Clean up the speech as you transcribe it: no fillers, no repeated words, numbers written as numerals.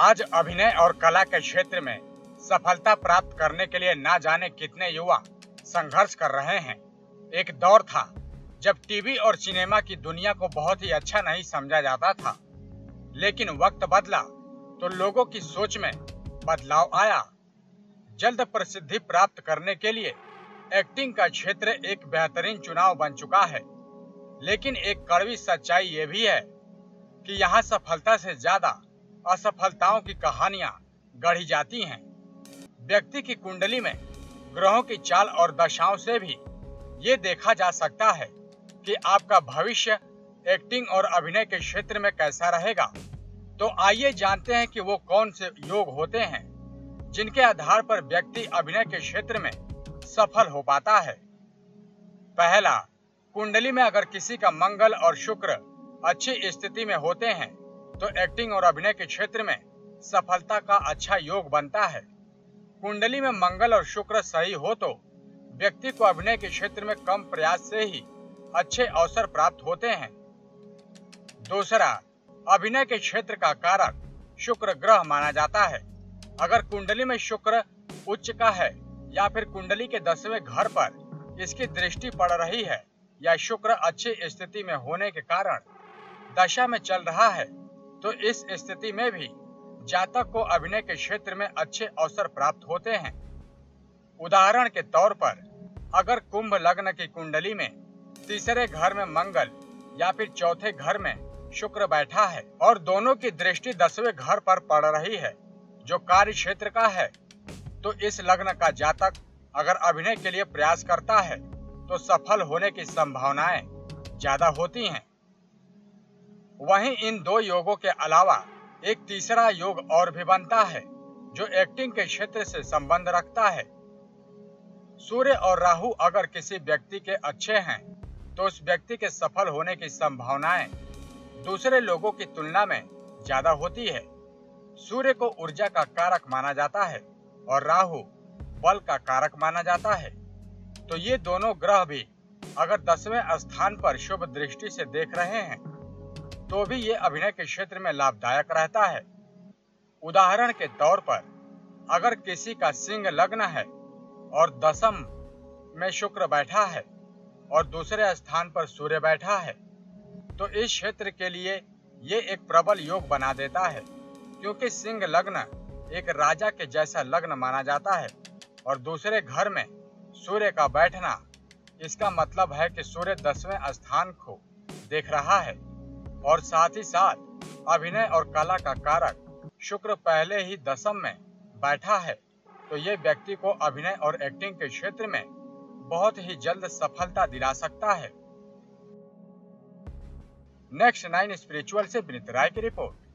आज अभिनय और कला के क्षेत्र में सफलता प्राप्त करने के लिए ना जाने कितने युवा संघर्ष कर रहे हैं। एक दौर था जब टीवी और सिनेमा की दुनिया को बहुत ही अच्छा नहीं समझा जाता था, लेकिन वक्त बदला तो लोगों की सोच में बदलाव आया। जल्द प्रसिद्धि प्राप्त करने के लिए एक्टिंग का क्षेत्र एक बेहतरीन चुनाव बन चुका है, लेकिन एक कड़वी सच्चाई ये भी है कि यहाँ सफलता से ज्यादा असफलताओं की कहानियां गढ़ी जाती हैं। व्यक्ति की कुंडली में ग्रहों की चाल और दशाओं से भी ये देखा जा सकता है कि आपका भविष्य एक्टिंग और अभिनय के क्षेत्र में कैसा रहेगा। तो आइए जानते हैं कि वो कौन से योग होते हैं जिनके आधार पर व्यक्ति अभिनय के क्षेत्र में सफल हो पाता है। पहला, कुंडली में अगर किसी का मंगल और शुक्र अच्छी स्थिति में होते हैं तो एक्टिंग और अभिनय के क्षेत्र में सफलता का अच्छा योग बनता है। कुंडली में मंगल और शुक्र सही हो तो व्यक्ति को अभिनय के क्षेत्र में कम प्रयास से ही अच्छे अवसर प्राप्त होते हैं। दूसरा, अभिनय के क्षेत्र का कारक शुक्र ग्रह माना जाता है। अगर कुंडली में शुक्र उच्च का है या फिर कुंडली के 10वें घर पर इसकी दृष्टि पड़ रही है या शुक्र अच्छी स्थिति में होने के कारण दशा में चल रहा है, तो इस स्थिति में भी जातक को अभिनय के क्षेत्र में अच्छे अवसर प्राप्त होते हैं। उदाहरण के तौर पर अगर कुंभ लग्न की कुंडली में तीसरे घर में मंगल या फिर चौथे घर में शुक्र बैठा है और दोनों की दृष्टि 10वें घर पर पड़ रही है जो कार्य क्षेत्र का है, तो इस लग्न का जातक अगर अभिनय के लिए प्रयास करता है तो सफल होने की संभावनाएं ज्यादा होती हैं। वहीं इन दो योगों के अलावा एक तीसरा योग और भी बनता है जो एक्टिंग के क्षेत्र से संबंध रखता है। सूर्य और राहु अगर किसी व्यक्ति के अच्छे हैं तो उस व्यक्ति के सफल होने की संभावनाएं दूसरे लोगों की तुलना में ज्यादा होती है। सूर्य को ऊर्जा का कारक माना जाता है और राहु बल का कारक माना जाता है, तो ये दोनों ग्रह भी अगर 10वें स्थान पर शुभ दृष्टि से देख रहे हैं तो भी ये अभिनय के क्षेत्र में लाभदायक रहता है। उदाहरण के तौर पर अगर किसी का सिंह लग्न है और 10म में शुक्र बैठा है और दूसरे स्थान पर सूर्य बैठा है, तो इस क्षेत्र के लिए ये एक प्रबल योग बना देता है, क्योंकि सिंह लग्न एक राजा के जैसा लग्न माना जाता है और दूसरे घर में सूर्य का बैठना इसका मतलब है कि सूर्य 10वें स्थान को देख रहा है और साथ ही साथ अभिनय और कला का कारक शुक्र पहले ही 10म में बैठा है, तो ये व्यक्ति को अभिनय और एक्टिंग के क्षेत्र में बहुत ही जल्द सफलता दिला सकता है। नेक्स्ट 9 स्पिरिचुअल से विनीत राय की रिपोर्ट।